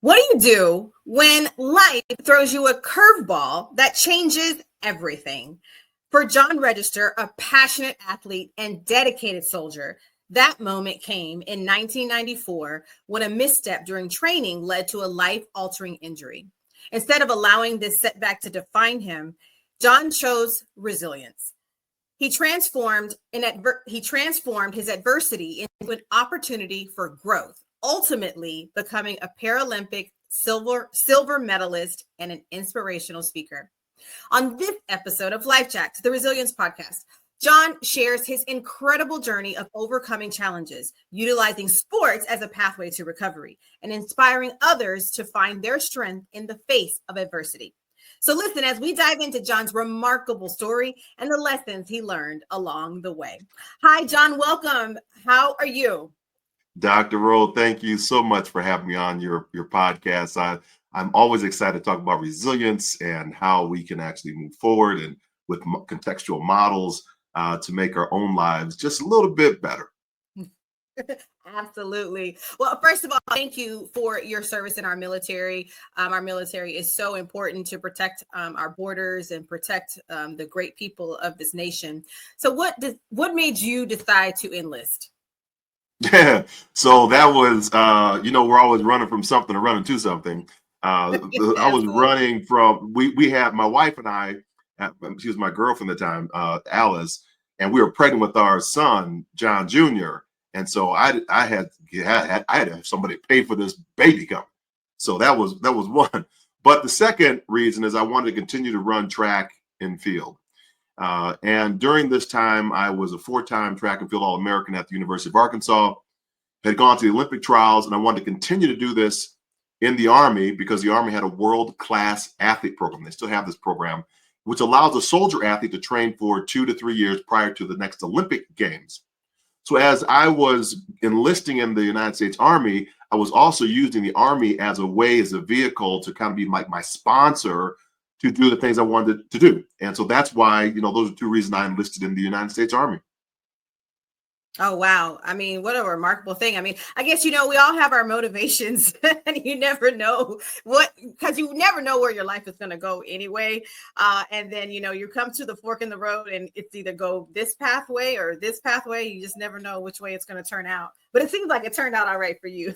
What do you do when life throws you a curveball that changes everything? For John Register, a passionate athlete and dedicated soldier, that moment came in 1994 when a misstep during training led to a life-altering injury. Instead of allowing this setback to define him, John chose resilience. He transformed his adversity into an opportunity for growth, ultimately becoming a Paralympic silver medalist and an inspirational speaker. On this episode of Life Jacks, the Resilience Podcast, John shares his incredible journey of overcoming challenges, utilizing sports as a pathway to recovery, and inspiring others to find their strength in the face of adversity. So listen as we dive into John's remarkable story and the lessons he learned along the way. Hi, John. Welcome. How are you? Dr. Rowe, thank you so much for having me on your podcast. I'm always excited to talk about resilience and how we can actually move forward and with contextual models to make our own lives just a little bit better. Absolutely. Well, first of all, thank you for your service in our military. Our military is so important to protect our borders and protect the great people of this nation. So what made you decide to enlist? Yeah, so that was, we're always running from something or running to something. I was running from, we had my wife and I, she was my girlfriend at the time, Alice, and we were pregnant with our son, John Jr. And so I had to have somebody pay for this baby coming. So that was one. But the second reason is I wanted to continue to run track and field. And during this time, I was a 4-time track and field All-American at the University of Arkansas, had gone to the Olympic trials, and I wanted to continue to do this in the Army because the Army had a world-class athlete program. They still have this program, which allows a soldier athlete to train for 2 to 3 years prior to the next Olympic Games. So as I was enlisting in the United States Army, I was also using the Army as a way, as a vehicle to kind of be like my sponsor to do the things I wanted to do. And so that's why, those are 2 reasons I enlisted in the United States Army. Oh, wow. I mean, what a remarkable thing. I mean, I guess, we all have our motivations and you never know because you never know where your life is going to go anyway. And then, you come to the fork in the road and it's either go this pathway or this pathway. You just never know which way it's going to turn out. But it seems like it turned out all right for you.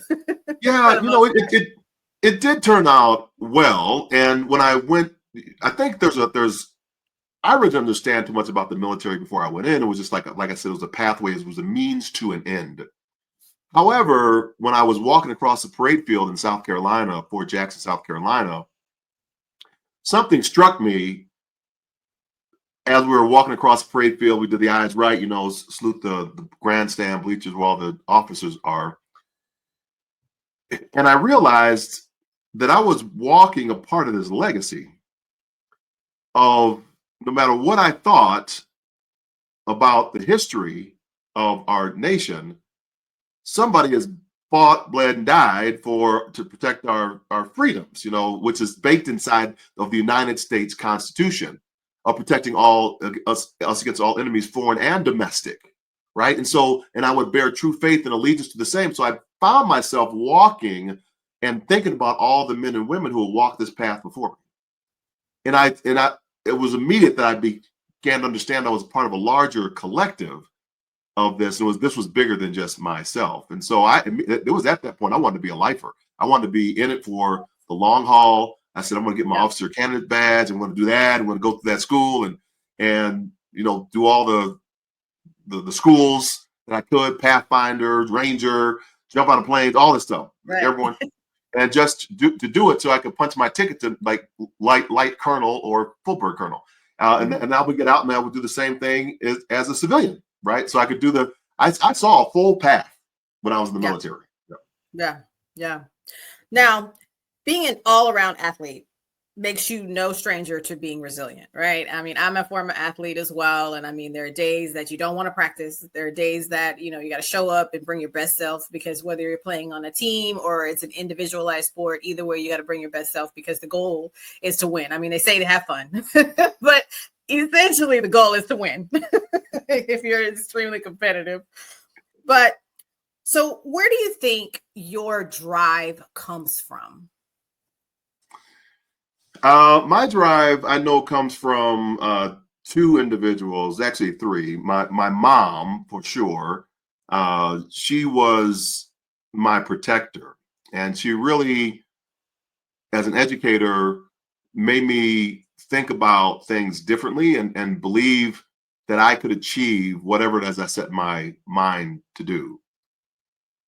Yeah, it did turn out well. And when I went, I think I really didn't understand too much about the military before I went in. It was just like I said, it was a pathway. It was a means to an end. However, when I was walking across the parade field in South Carolina, Fort Jackson, South Carolina, something struck me as we were walking across the parade field. We did the eyes right, salute the grandstand bleachers where all the officers are. And I realized that I was walking a part of this legacy of no matter what I thought about the history of our nation, somebody has fought, bled, and died to protect our freedoms, which is baked inside of the United States Constitution of protecting us against all enemies, foreign and domestic, right? And I would bear true faith and allegiance to the same. So I found myself walking and thinking about all the men and women who have walked this path before me. And it was immediate that I began to understand I was part of a larger collective of this. This was bigger than just myself. And so it was at that point I wanted to be a lifer. I wanted to be in it for the long haul. I said, I'm going to get my officer candidate badge. I'm going to do that. I'm going to go through that school and do all the schools that I could, Pathfinder, Ranger, jump out of planes, all this stuff. Right. Everyone. And just to do it so I could punch my ticket to like light colonel or full bird colonel. And I would get out and I would do the same thing as a civilian, right? So I could do I saw a full path when I was in the military. Yeah. Now, being an all-around athlete makes you no stranger to being resilient, right? I mean, I'm a former athlete as well. And I mean, there are days that you don't want to practice. There are days that, you got to show up and bring your best self because whether you're playing on a team or it's an individualized sport, either way, you got to bring your best self because the goal is to win. I mean, they say to have fun, but essentially the goal is to win if you're extremely competitive. But so where do you think your drive comes from? My drive, I know, comes from two individuals, actually three. My mom, for sure. She was my protector, and she really, as an educator, made me think about things differently and believe that I could achieve whatever it is I set my mind to do.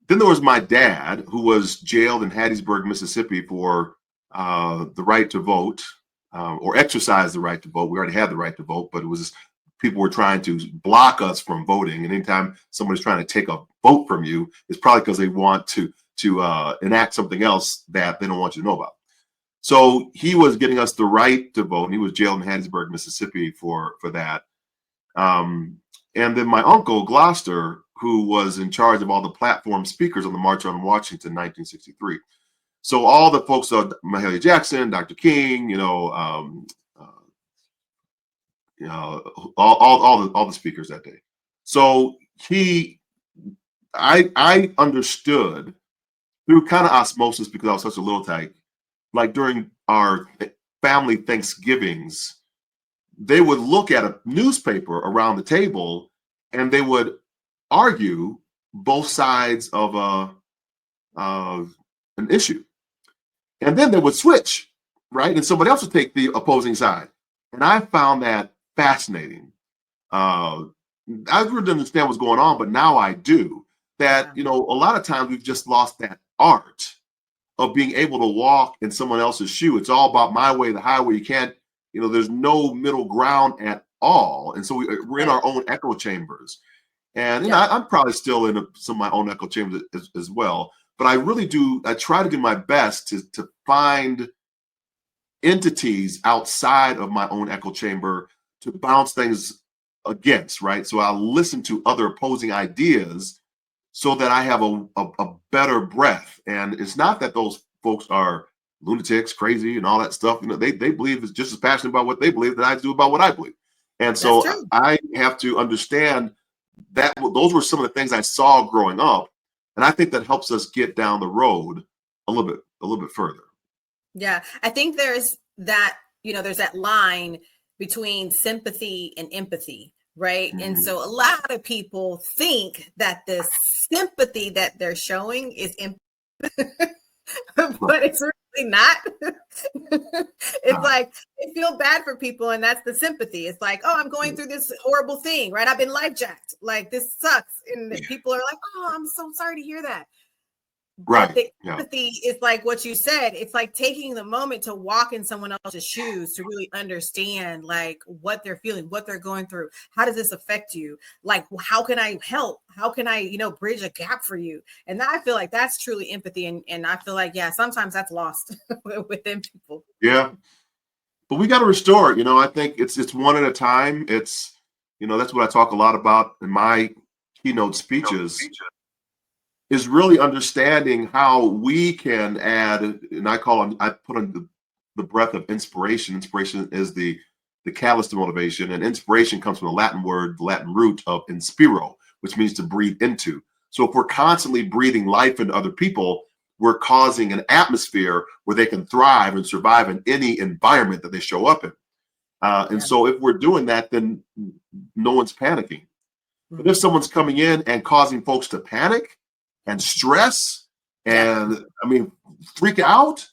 Then there was my dad, who was jailed in Hattiesburg, Mississippi, for the right to vote, or exercise the right to vote. We already had the right to vote, but it was people were trying to block us from voting. And anytime somebody's trying to take a vote from you, it's probably because they want to enact something else that they don't want you to know about. So he was getting us the right to vote, and he was jailed in Hattiesburg, Mississippi, for that. Um, and then my uncle, Gloucester, who was in charge of all the platform speakers on the March on Washington 1963. So all the folks, Mahalia Jackson, Dr. King, uh, all the speakers that day. So I understood through kind of osmosis, because I was such a little tyke, like during our family Thanksgivings, they would look at a newspaper around the table and they would argue both sides of an issue. And then they would switch, right? And somebody else would take the opposing side. And I found that fascinating. I really didn't understand what's going on, but now I do. That, a lot of times we've just lost that art of being able to walk in someone else's shoe. It's all about my way, the highway. You can't, there's no middle ground at all. And so we're in our own echo chambers. And I'm probably still in some of my own echo chambers as well. But I really do, I try to do my best to find entities outside of my own echo chamber to bounce things against, right? So I'll listen to other opposing ideas so that I have a better breath. And it's not that those folks are lunatics, crazy, and all that stuff. They believe is just as passionate about what they believe that I do about what I believe. And so I have to understand that those were some of the things I saw growing up. And I think that helps us get down the road a little bit further. Yeah, I think there's that line between sympathy and empathy, right? Mm-hmm. And so a lot of people think that the sympathy that they're showing is empathy, but it's really not. It's like they feel bad for people, and that's the sympathy. It's like, oh, I'm going through this horrible thing, right? I've been life jacked. Like, this sucks. And people are like, oh, I'm so sorry to hear that. Right. But the empathy is like what you said. It's like taking the moment to walk in someone else's shoes to really understand like what they're feeling, what they're going through. How does this affect you? Like, how can I help? How can I, bridge a gap for you? And I feel like that's truly empathy. And I feel like, sometimes that's lost within people. Yeah. But we got to restore it. I think it's one at a time. It's, that's what I talk a lot about in my keynote speeches. Is really understanding how we can add, and I put on the breath of inspiration. Inspiration is the catalyst to motivation, and inspiration comes from the Latin root of inspiro, which means to breathe into. So if we're constantly breathing life into other people, we're causing an atmosphere where they can thrive and survive in any environment that they show up in. And so if we're doing that, then no one's panicking. But if someone's coming in and causing folks to panic and stress and freak out,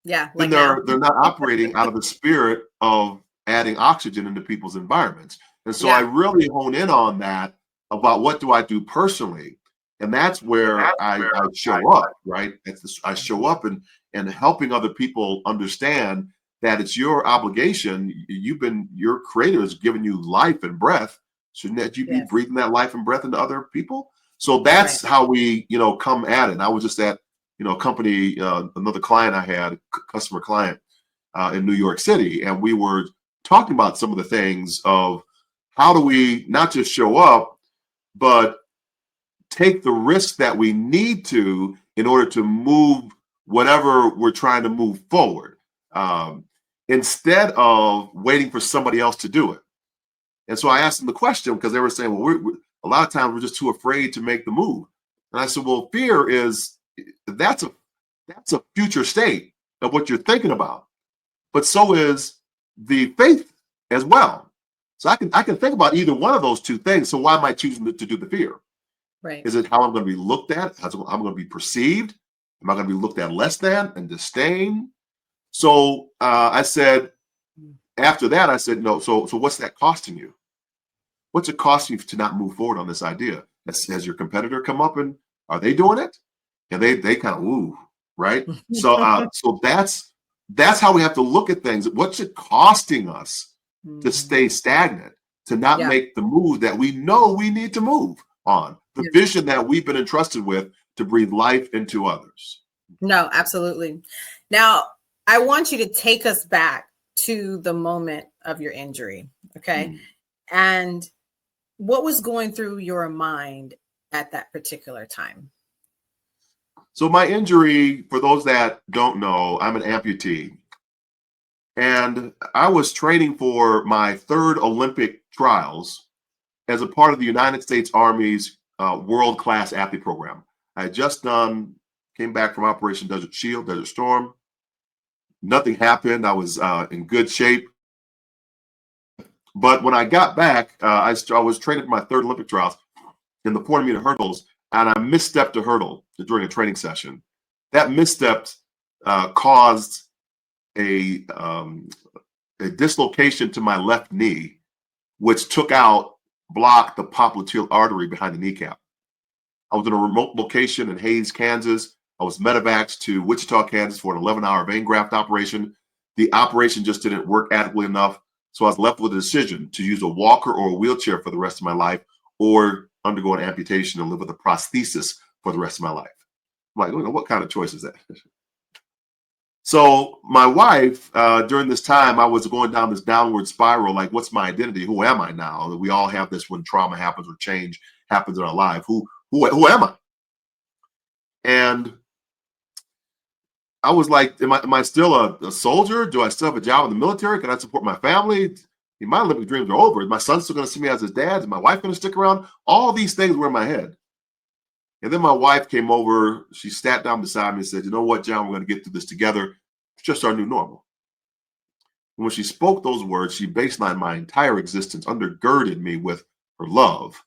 then they're not operating out of the spirit of adding oxygen into people's environments. And so I really hone in on that about what do I do personally, and that's where I show up, right? I show up and helping other people understand that it's your obligation. Your creator has given you life and breath. Shouldn't that you be breathing that life and breath into other people? So that's how we, come at it. And I was just at, a company, another client I had, customer client in New York City, and we were talking about some of the things of how do we not just show up, but take the risk that we need to in order to move whatever we're trying to move forward, instead of waiting for somebody else to do it. And so I asked them the question because they were saying, well, we're a lot of times we're just too afraid to make the move. And I said, well, fear is that's a future state of what you're thinking about. but so is the faith as well. So I can think about either one of those two things. So why am I choosing to do the fear? Right. Is it how I'm going to be looked at? How I'm going to be perceived? Am I going to be looked at less than and disdain? So I said, after that, I said, no. So what's that costing you? What's it costing you to not move forward on this idea? Has your competitor come up and are they doing it? And they kind of ooh, right? So that's how we have to look at things. What's it costing us to stay stagnant, to not Yeah. make the move that we know we need to move on, the vision that we've been entrusted with to breathe life into others? No, absolutely. Now, I want you to take us back to the moment of your injury. Okay. And what was going through your mind at that particular time? So my injury, for those that don't know, I'm an amputee. And I was training for my third Olympic trials as a part of the United States Army's world-class athlete program. I had just came back from Operation Desert Shield, Desert Storm. Nothing happened. I was in good shape. But when I got back, I was training for my third Olympic trials in the 400-meter hurdles, and I misstepped a hurdle during a training session. That misstep caused a dislocation to my left knee, which blocked the popliteal artery behind the kneecap. I was in a remote location in Hays, Kansas. I was medevaced to Wichita, Kansas for an 11-hour vein graft operation. The operation just didn't work adequately enough. So I was left with a decision to use a walker or a wheelchair for the rest of my life, or undergo an amputation and live with a prosthesis for the rest of my life. I'm like, what kind of choice is that? So my wife, during this time, I was going down this downward spiral. Like, what's my identity? Who am I now? We all have this when trauma happens or change happens in our life. Who am I? And I was like, am I still a soldier? Do I still have a job in the military? Can I support my family? My Olympic dreams are over. Is my son still going to see me as his dad? Is my wife going to stick around? All these things were in my head. And then my wife came over. She sat down beside me and said, you know what, John, we're going to get through this together. It's just our new normal. And when she spoke those words, she baselined my entire existence, undergirded me with her love.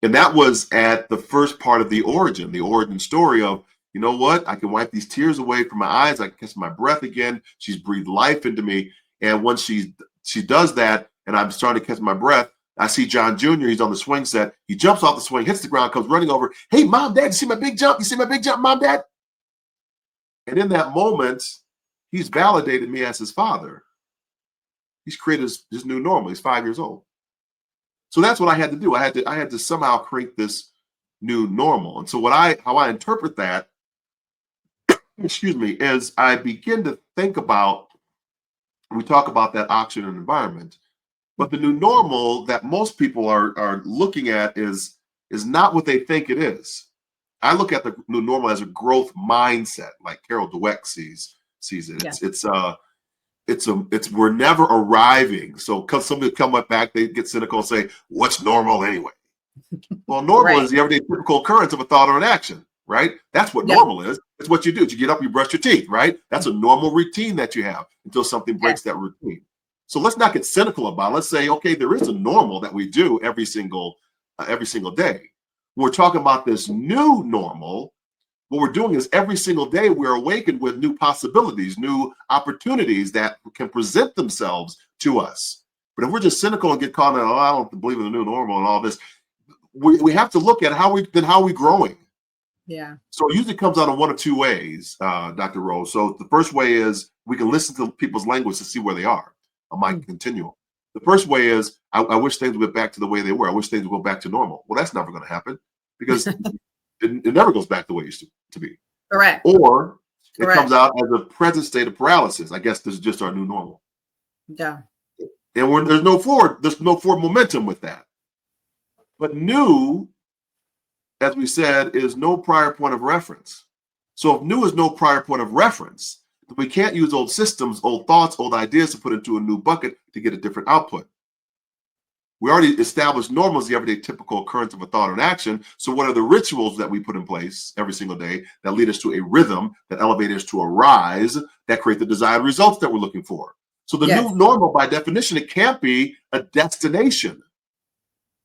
And that was at the first part of the origin story of, you know what, I can wipe these tears away from my eyes. I can catch my breath again. She's breathed life into me. And once she does that, and I'm starting to catch my breath, I see John Jr., he's on the swing set. He jumps off the swing, hits the ground, comes running over. Hey, Mom, Dad, you see my big jump? You see my big jump, Mom, Dad? And in that moment, he's validated me as his father. He's created his new normal. He's 5 years old. So that's what I had to do. I had to somehow create this new normal. And so how I interpret that, excuse me, is I begin to think about, we talk about that oxygen environment, but the new normal that most people are looking at is not what they think it is. I look at the new normal as a growth mindset, like Carol Dweck sees it. Yeah. It's we're never arriving. So somebody come back, they get cynical and say, what's normal anyway? Well, normal is the everyday typical occurrence of a thought or an action, right? That's what normal is. It's what you do. You get up, you brush your teeth, right? That's a normal routine that you have until something breaks that routine. So let's not get cynical about it. Let's say, okay, there is a normal that we do every single day. We're talking about this new normal. What we're doing is every single day we're awakened with new possibilities, new opportunities that can present themselves to us. But if we're just cynical and get caught in, I don't believe in the new normal and all this, we have to look at how we growing. Yeah. So it usually comes out in one of two ways, Dr. Rose. So the first way is we can listen to people's language to see where they are on my continuum. The first way is I wish things would get back to the way they were. I wish things would go back to normal. Well, that's never going to happen because it never goes back the way it used to be. Correct. Or it comes out as a present state of paralysis. I guess this is just our new normal. Yeah. And there's no forward momentum with that. But new, as we said, is no prior point of reference. So if new is no prior point of reference, then we can't use old systems, old thoughts, old ideas to put into a new bucket to get a different output. We already established normal as the everyday typical occurrence of a thought or an action. So what are the rituals that we put in place every single day that lead us to a rhythm, that elevate us to a rise, that create the desired results that we're looking for? So the Yes. new normal, by definition, it can't be a destination.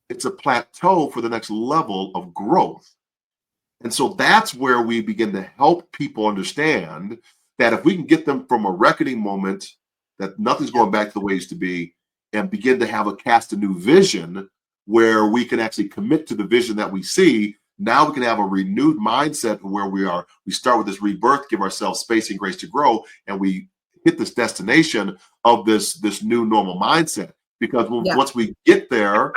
It's a plateau for the next level of growth. And so that's where we begin to help people understand that if we can get them from a reckoning moment, that nothing's going back to the way it used to be, and begin to have cast a new vision where we can actually commit to the vision that we see, now we can have a renewed mindset where we start with this rebirth, give ourselves space and grace to grow, and we hit this destination of this new normal mindset. Because once we get there,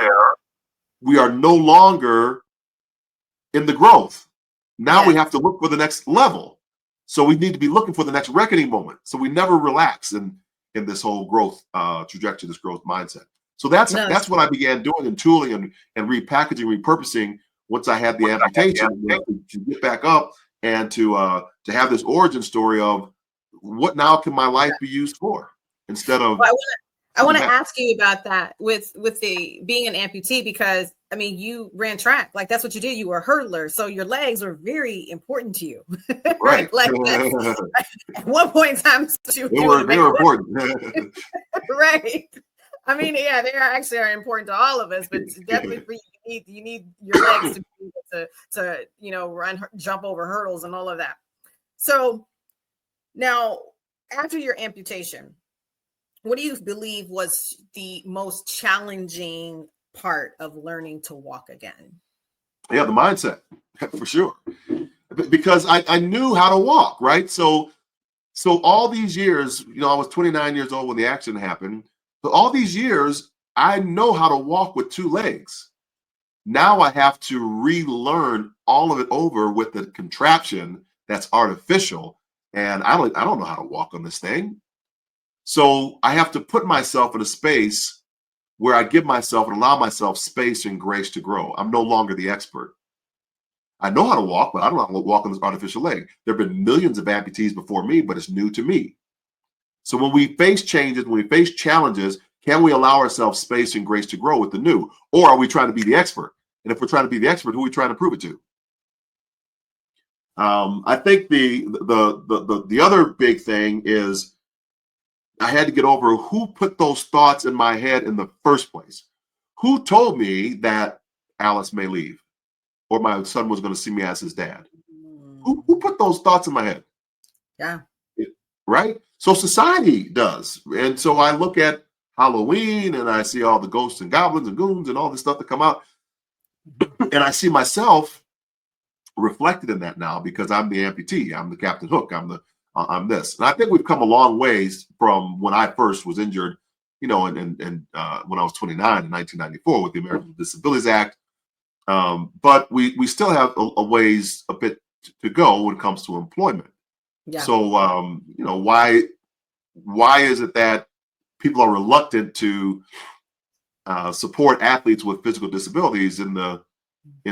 we are no longer in the growth. Now we have to look for the next level. So we need to be looking for the next reckoning moment. So we never relax in this whole growth trajectory, this growth mindset. So that's what I began doing and tooling and repackaging, repurposing once I had the amputation to get back up and to have this origin story of what now can my life be used for instead of. Well, I want to ask you about that with the being an amputee, because I mean, you ran track, like that's what you did. You were a hurdler, so your legs were very important to you, right? Like at one point in time, they were important, right? I mean, yeah, they are important to all of us, but definitely for you, you need your legs to be able to run, jump over hurdles, and all of that. So now, after your amputation, what do you believe was the most challenging part of learning to walk again? Yeah, the mindset, for sure. Because I knew how to walk, right? So all these years, I was 29 years old when the accident happened. So all these years, I know how to walk with two legs. Now I have to relearn all of it over with a contraption that's artificial, and I don't know how to walk on this thing. So I have to put myself in a space where I give myself and allow myself space and grace to grow. I'm no longer the expert. I know how to walk, but I don't know how to walk on this artificial leg. There have been millions of amputees before me, but it's new to me. So when we face changes, when we face challenges, can we allow ourselves space and grace to grow with the new? Or are we trying to be the expert? And if we're trying to be the expert, who are we trying to prove it to? I think the other big thing is I had to get over who put those thoughts in my head in the first place. Who told me that Alice may leave or my son was going to see me as his dad? Who put those thoughts in my head? Yeah. Right? So society does. And so I look at Halloween and I see all the ghosts and goblins and goons and all this stuff that come out. And I see myself reflected in that now because I'm the amputee. I'm the Captain Hook. I'm this. And I think we've come a long ways from when I first was injured, and when I was 29 in 1994 with the Americans with Disabilities Act. But we still have a bit to go when it comes to employment. Yeah. So, why is it that people are reluctant to support athletes with physical disabilities in the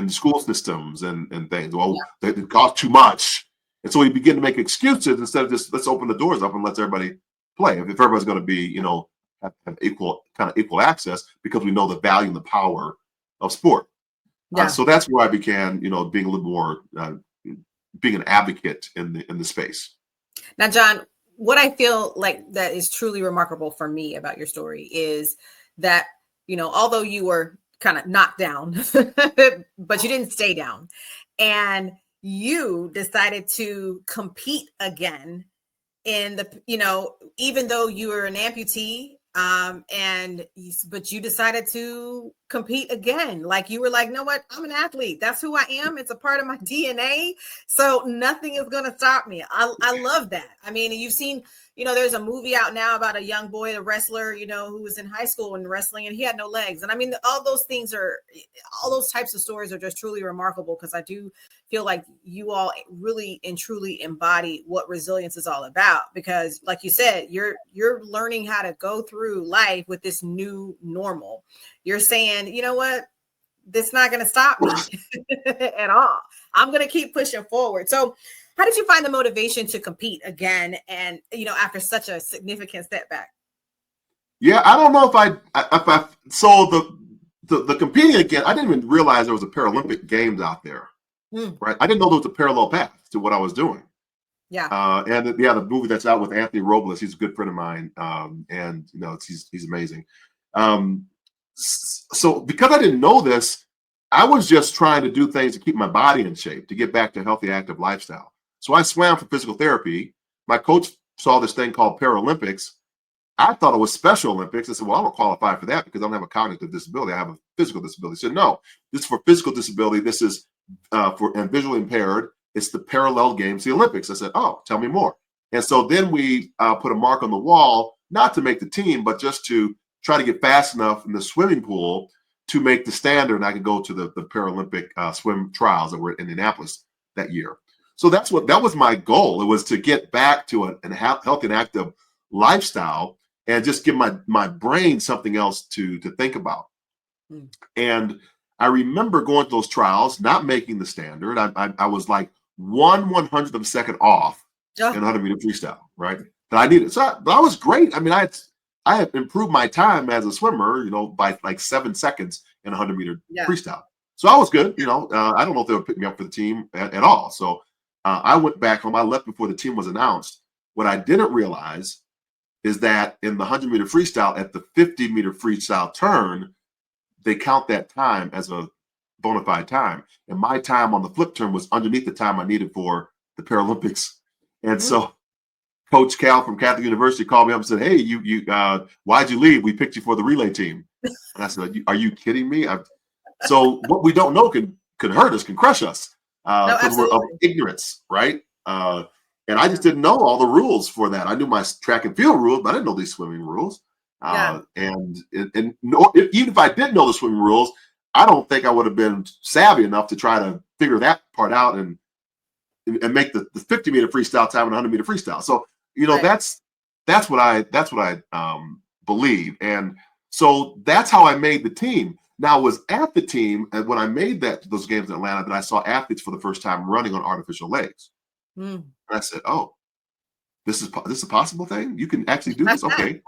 school systems and things? Well, they cost too much. And so we begin to make excuses instead of just let's open the doors up and let everybody play. If everybody's going to be, have equal access, because we know the value and the power of sport. Yeah. So that's where I began, being a little more, being an advocate in the space. Now, John, what I feel like that is truly remarkable for me about your story is that, although you were kind of knocked down, but you didn't stay down, and you decided to compete again in the, even though you were an amputee, but you decided to compete again. Like you were like, no, what? I'm an athlete. That's who I am. It's a part of my DNA. So nothing is going to stop me. I love that. I mean, you've seen, there's a movie out now about a young boy, a wrestler, who was in high school and wrestling, and he had no legs. And I mean, all those types of stories are just truly remarkable, because I do feel like you all really and truly embody what resilience is all about, because like you said, you're learning how to go through life with this new normal. You're saying, you know what, this is not going to stop me at all. I'm going to keep pushing forward. So how did you find the motivation to compete again? And, after such a significant setback? Yeah, I don't know if I saw the competing again, I didn't even realize there was a Paralympic Games out there, right? I didn't know there was a parallel path to what I was doing. Yeah. The movie that's out with Anthony Robles, he's a good friend of mine, and he's amazing. So because I didn't know this, I was just trying to do things to keep my body in shape, to get back to a healthy, active lifestyle. So I swam for physical therapy. My coach saw this thing called Paralympics. I thought it was Special Olympics. I said, well, I don't qualify for that because I don't have a cognitive disability. I have a physical disability. He said, no, this is for physical disability. This is and visually impaired. It's the parallel games, the Olympics. I said, oh, tell me more. And so then we put a mark on the wall, not to make the team, but just to try to get fast enough in the swimming pool to make the standard. And I could go to the Paralympic swim trials that were in Indianapolis that year. So that was my goal. It was to get back to a healthy and active lifestyle and just give my brain something else to think about. And I remember going to those trials, not making the standard. I was like 1/100th of a second off in 100-meter freestyle, right? That I needed. So I was great. I mean, I had improved my time as a swimmer, by like 7 seconds in 100-meter freestyle. So I was good. I don't know if they would pick me up for the team at all. So I went back home. I left before the team was announced. What I didn't realize is that in the 100-meter freestyle, at the 50-meter freestyle turn, they count that time as a bona fide time. And my time on the flip turn was underneath the time I needed for the Paralympics. And so Coach Cal from Catholic University called me up and said, hey, you why'd you leave? We picked you for the relay team. And I said, are you kidding me? So what we don't know can hurt us, can crush us because we're of ignorance, right? And I just didn't know all the rules for that. I knew my track and field rules, but I didn't know these swimming rules. And even if I did know the swimming rules, I don't think I would have been savvy enough to try to figure that part out and make the 50-meter freestyle time and 100-meter freestyle. So that's what I believe, and so that's how I made the team. Now I was at the team, and when I made those games in Atlanta, that I saw athletes for the first time running on artificial legs. And I said, "Oh, this is a possible thing. You can actually do this." Okay,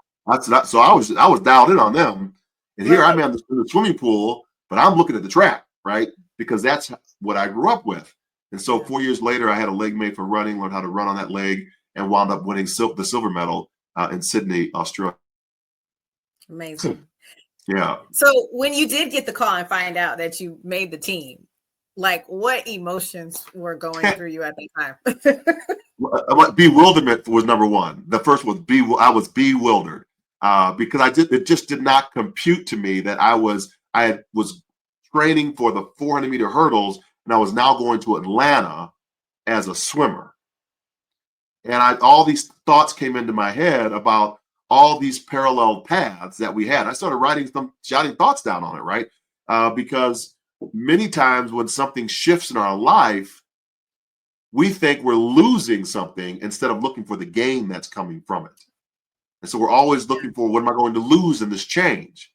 so I was dialed in on them, and here I'm in the swimming pool, but I'm looking at the track, right? Because that's what I grew up with. And so 4 years later, I had a leg made for running, learned how to run on that leg, and wound up winning the silver medal in Sydney, Australia. Amazing. Yeah. So when you did get the call and find out that you made the team, like what emotions were going through you at the time? Bewilderment was number one. The first was I was bewildered because it just did not compute to me that I was training for the 400-meter hurdles, and I was now going to Atlanta as a swimmer. And all these thoughts came into my head about all these parallel paths that we had. I started jotting thoughts down on it, right? Because many times when something shifts in our life, we think we're losing something instead of looking for the gain that's coming from it. And so we're always looking for, what am I going to lose in this change?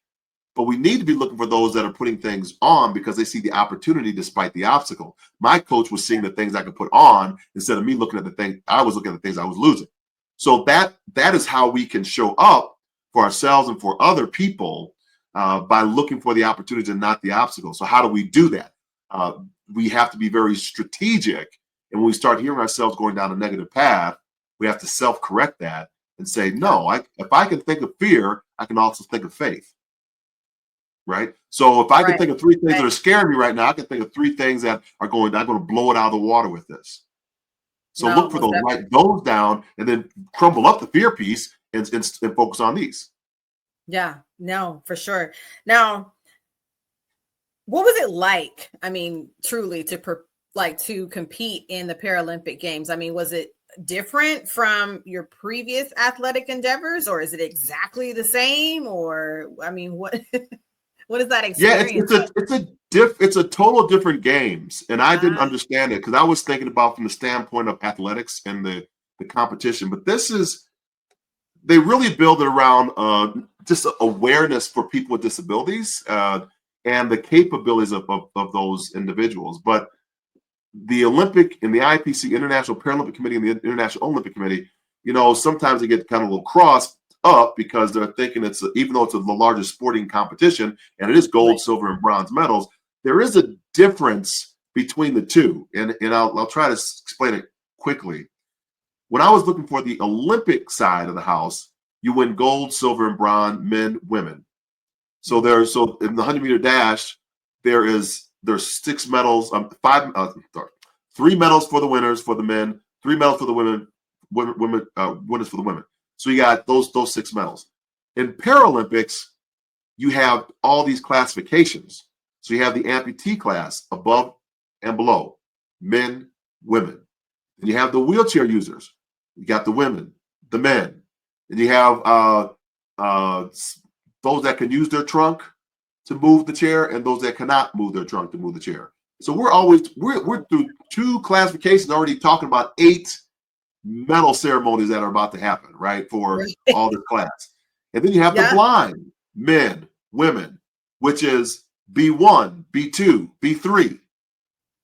But we need to be looking for those that are putting things on because they see the opportunity despite the obstacle. My coach was seeing the things I could put on instead of me looking at the things I was looking at the things I was losing. So that is how we can show up for ourselves and for other people by looking for the opportunities and not the obstacles. So how do we do that? We have to be very strategic. And when we start hearing ourselves going down a negative path, we have to self-correct that and say, no, if I can think of fear, I can also think of faith. Right. So if I can think of 3 things that are scaring me right now, I can think of 3 things that I'm going to blow it out of the water with this. So look for those, write those down, and then crumble up the fear piece and focus on these. Yeah, no, for sure. Now, what was it like? I mean, truly to compete in the Paralympic Games? I mean, was it different from your previous athletic endeavors, or is it exactly the same? Or, I mean, what is that experience? Yeah, it's a total different games, and I didn't understand it because I was thinking about from the standpoint of athletics and the competition. But they really build it around just awareness for people with disabilities and the capabilities of those individuals. But the Olympic and the IPC, International Paralympic Committee, and the International Olympic Committee, sometimes they get kind of a little cross up because they're thinking even though it's the largest sporting competition and it is gold, Right. silver, and bronze medals, there is a difference between the two. And I'll try to explain it quickly. When I was looking for the Olympic side of the house, you win gold, silver, and bronze, men, women. So in the 100-meter dash, there's 6 medals, 3 medals for the winners for the men, 3 medals for the women, winners for the women. So you got those 6 medals. In Paralympics, you have all these classifications. So you have the amputee class above and below, men, women. And you have the wheelchair users. You got the women, the men, and you have those that can use their trunk to move the chair, and those that cannot move their trunk to move the chair. So we're through 2 classifications already talking about 8 medal ceremonies that are about to happen, right, for all this class. And then you have the blind men, women, which is B1, B2, B3,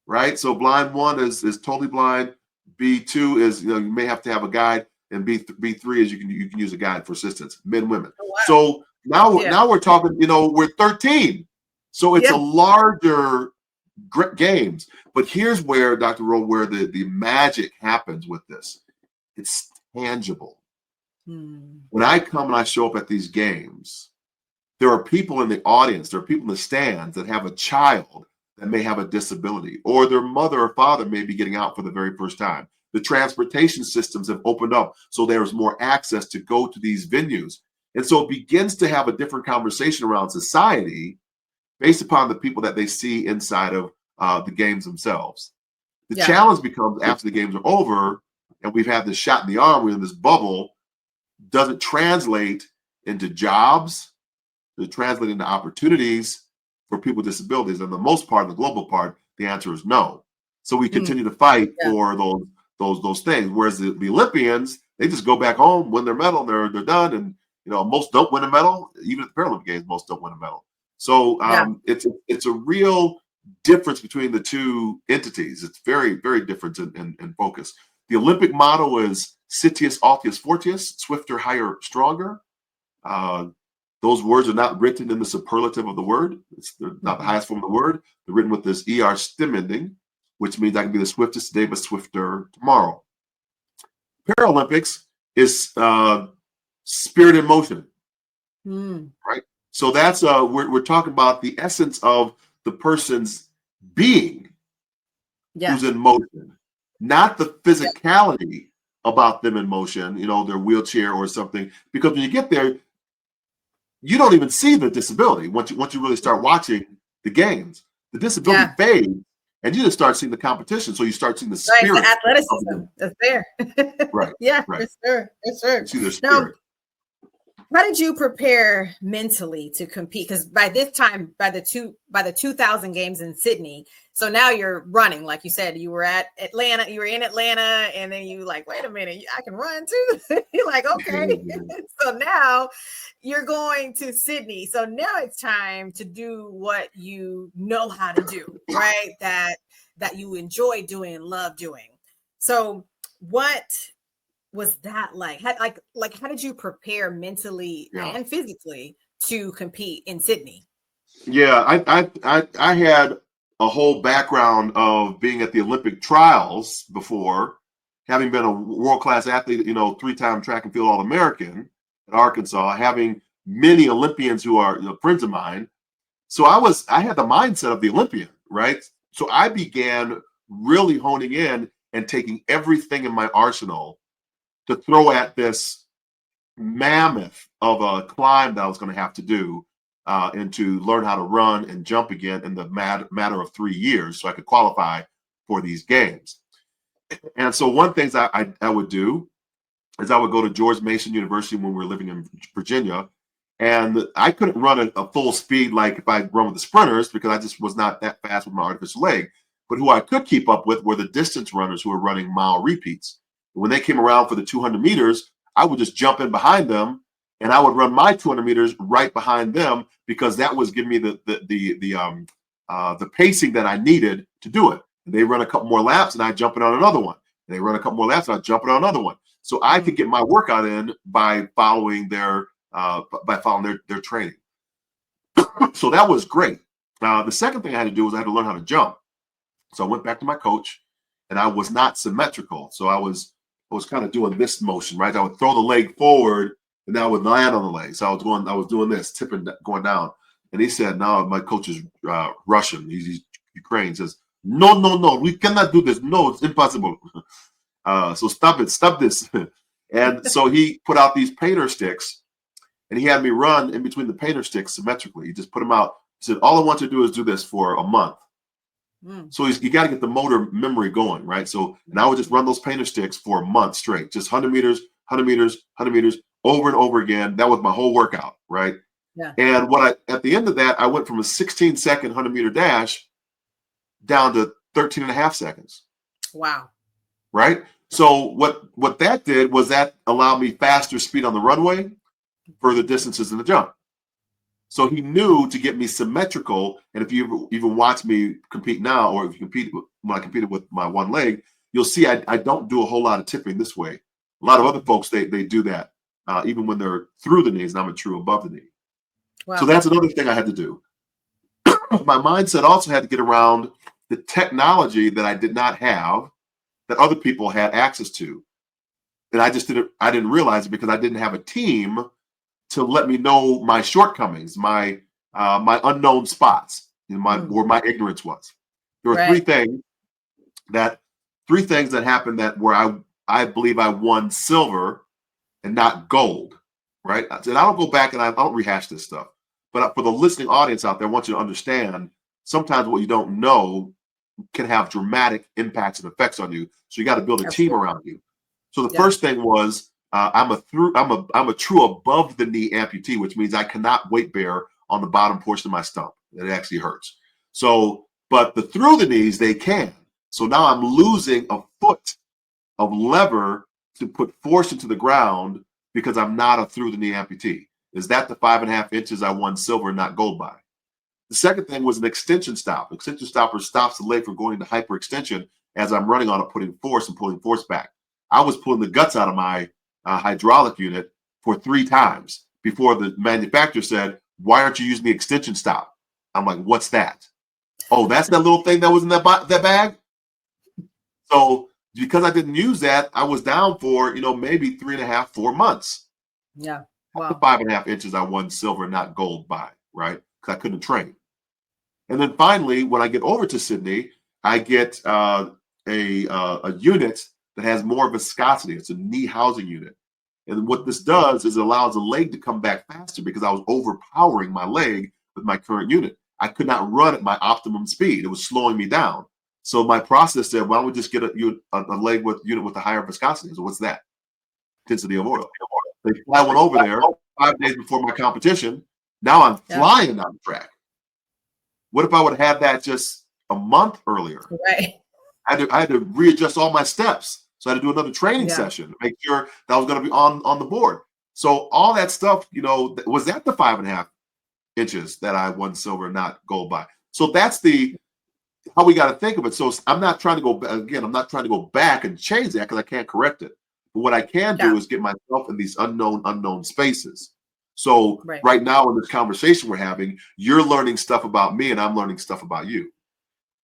right? So blind 1 is totally blind. B2 is, you may have to have a guide, and B3 is you can use a guide for assistance, men, women. Oh, wow. So now we're talking, we're 13. So it's a larger games. But here's where, Dr. Rowe, where the magic happens with this. It's tangible. When I come and I show up at these games, there are people in the audience, there are people in the stands that have a child that may have a disability, or their mother or father may be getting out for the very first time. The transportation systems have opened up, so there's more access to go to these venues. And so it begins to have a different conversation around society based upon the people that they see inside of the games themselves. The challenge becomes after the games are over and we've had this shot in the arm, we're in this bubble, does it translate into jobs? Does it translate into opportunities for people with disabilities? And the most part, the global part, the answer is no. So we continue to fight for those things. Whereas the Olympians, they just go back home, win their medal, and they're done. And most don't win a medal. Even at the Paralympic Games, most don't win a medal. So it's a real difference between the 2 entities. It's very, very different in focus. The Olympic motto is Citius, Altius, Fortius, swifter, higher, stronger. Those words are not written in the superlative of the word. They're not the highest form of the word. They're written with this ER stem ending, which means I can be the swiftest today, but swifter tomorrow. Paralympics is spirit in motion, right? So that's we're talking about the essence of the person's being who's in motion, not the physicality about them in motion, their wheelchair or something. Because when you get there, you don't even see the disability once you really start watching the games. The disability fades, and you just start seeing the competition. So you start seeing the spirit, the athleticism that's there. Right. For sure. You see their spirit. How did you prepare mentally to compete? Because by this time, by the 2000 games in Sydney, so now you're running, like you said, you were at Atlanta, you were in Atlanta, and then you like, wait a minute, I can run too. You're like, okay. So now you're going to Sydney. So now it's time to do what you know how to do, right? That you enjoy doing and love doing. So what was that like? How did you prepare mentally and physically to compete in Sydney? Yeah, I had a whole background of being at the Olympic trials before, having been a world-class athlete, 3-time track and field All-American at Arkansas, having many Olympians who are friends of mine. So I had the mindset of the Olympian, right? So I began really honing in and taking everything in my arsenal to throw at this mammoth of a climb that I was going to have to do and to learn how to run and jump again in the matter of 3 years so I could qualify for these games. And so one thing I would do is I would go to George Mason University when we were living in Virginia, and I couldn't run a full speed like if I run with the sprinters because I just was not that fast with my artificial leg. But who I could keep up with were the distance runners who were running mile repeats. When they came around for the 200 meters, I would just jump in behind them, and I would run my 200 meters right behind them because that was giving me the pacing that I needed to do it. And they run a couple more laps, and I jump in on another one. And they run a couple more laps, and I jump in on another one. so I could get my workout in by following their training. So that was great. The second thing I had to do was I had to learn how to jump. So I went back to my coach, and I was not symmetrical. So I was kind of doing this motion, right? I would throw the leg forward, and then I would land on the leg. So I was doing this, tipping, going down. And he said, "No, my coach is Russian. He's Ukraine." He says, "No, no, no, we cannot do this. No, it's impossible. So stop this." And so he put out these painter sticks, and he had me run in between the painter sticks symmetrically. He just put them out. He said, "All I want you to do is do this for a month." So you got to get the motor memory going, right? So, and I would just run those painter sticks for a month straight, just 100 meters, 100 meters, 100 meters, over and over again. That was my whole workout, right? Yeah. And at the end of that, I went from a 16-second 100-meter dash down to 13 and a half seconds. Wow. Right? So what that did was that allowed me faster speed on the runway, further distances in the jump. So he knew to get me symmetrical. And if you even watch me compete now, or if you compete when I competed with my one leg, you'll see I don't do a whole lot of tipping this way. A lot of other folks, they do that even when they're through the knees, and I'm a true above the knee. Wow. So that's another thing I had to do. My mindset also had to get around the technology that I did not have that other people had access to. And I didn't realize it because I didn't have a team to let me know my shortcomings, my unknown spots, where my ignorance was. There were three things that happened where I believe I won silver and not gold, right? And I don't go back and I don't rehash this stuff. But for the listening audience out there, I want you to understand sometimes what you don't know can have dramatic impacts and effects on you. So you got to build a team around you. So the first thing was I'm a true above the knee amputee, which means I cannot weight bear on the bottom portion of my stump. It actually hurts. So, but the through the knees, they can. So now I'm losing a foot of lever to put force into the ground because I'm not a through the knee amputee. Is that the 5.5 inches I won silver, not gold by? The second thing was an extension stop. Extension stopper stops the leg from going into hyperextension as I'm running on it, putting force and pulling force back. I was pulling the guts out of my hydraulic unit for 3 times before the manufacturer said, "Why aren't you using the extension stop?" I'm like, "What's that?" "Oh, that's that little thing that was in that bag." So because I didn't use that, I was down for maybe 3.5, 4 months. Yeah. Wow. The 5.5 inches I won silver, not gold by, right? Because I couldn't train. And then finally, when I get over to Sydney, I get a unit that has more viscosity. It's a knee housing unit. And what this does is it allows the leg to come back faster because I was overpowering my leg with my current unit. I could not run at my optimum speed. It was slowing me down. So my process said, why don't we just get a leg unit with a higher viscosity? So what's that? Intensity of oil. I went over there 5 days before my competition. Now I'm flying down the track. What if I would have had that just a month earlier? Right. I had to readjust all my steps. So I had to do another training session to make sure that I was going to be on the board. So all that stuff, was at the 5.5 inches that I won silver, not gold by. So that's how we got to think of it. So I'm not trying to go back and change that because I can't correct it. But what I can do is get myself in these unknown spaces. So right now in this conversation we're having, you're learning stuff about me and I'm learning stuff about you.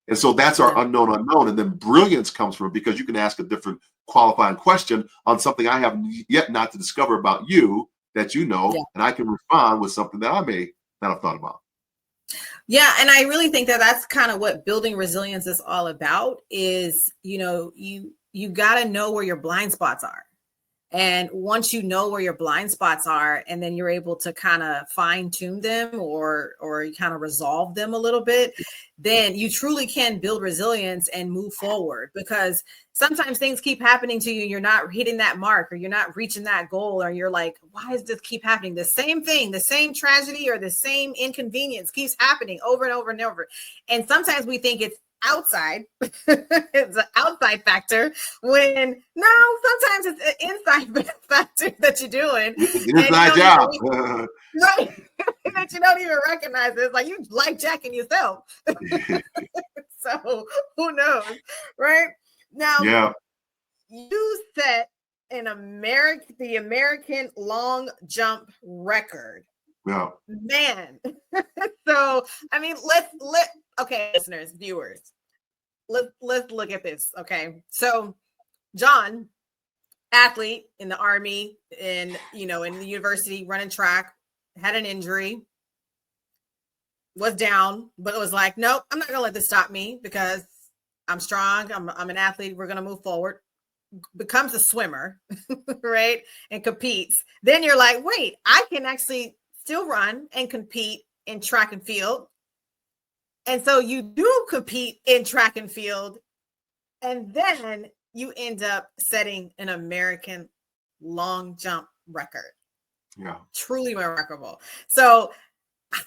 And so that's our unknown. And then brilliance comes from it because you can ask a different qualifying question on something I have yet not to discover about you that you know, and I can respond with something that I may not have thought about. Yeah. And I really think that that's kind of what building resilience is all about is, you got to know where your blind spots are. And once you know where your blind spots are, and then you're able to kind of fine tune them or kind of resolve them a little bit, then you truly can build resilience and move forward, because sometimes things keep happening to you and you're not hitting that mark or you're not reaching that goal, or you're like, why does this keep happening? The same thing, the same tragedy or the same inconvenience keeps happening over and over and over. And sometimes we think it's outside. It's an outside factor when sometimes it's an inside factor that you're doing. Inside job. Right. That you don't even recognize it. It's like you life jacking yourself. So who knows? Right now, you set the American long jump record. Yeah. Man. So, I mean, okay, listeners, viewers, let's look at this. Okay. So, John, athlete in the Army, in the university, running track, had an injury, was down, but it was like, nope, I'm not gonna let this stop me because I'm strong. I'm an athlete. We're gonna move forward. Becomes a swimmer, right? And competes. Then you're like, wait, I can actually still run and compete in track and field. And so you do compete in track and field. And then you end up setting an American long jump record. Yeah. Truly remarkable. So,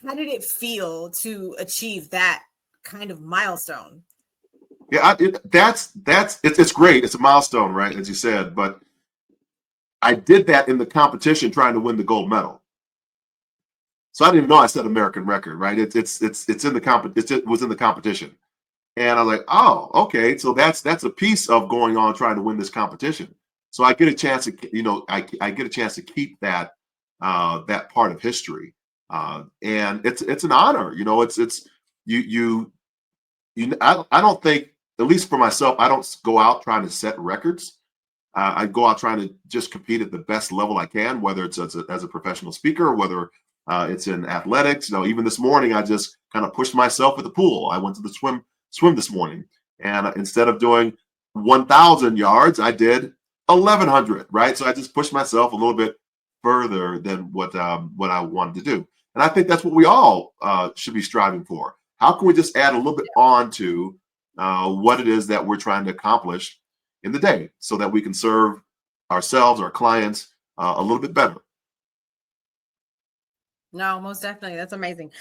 how did it feel to achieve that kind of milestone? Yeah, it's great. It's a milestone, right? As you said, but I did that in the competition trying to win the gold medal. So I didn't even know I set American record, right? It's in the it was in the competition. And I was like, oh, okay. So that's a piece of going on trying to win this competition. So I get a chance to, I get a chance to keep that that part of history. And it's an honor, I don't think, at least for myself, I don't go out trying to set records. I go out trying to just compete at the best level I can, whether it's as a professional speaker, whether it's in athletics. Even this morning, I just kind of pushed myself at the pool. I went to the swim this morning, and instead of doing 1,000 yards, I did 1,100. Right, so I just pushed myself a little bit further than what I wanted to do, and I think that's what we all should be striving for. How can we just add a little bit on to what it is that we're trying to accomplish in the day so that we can serve ourselves, our clients, a little bit better? No, most definitely. That's amazing.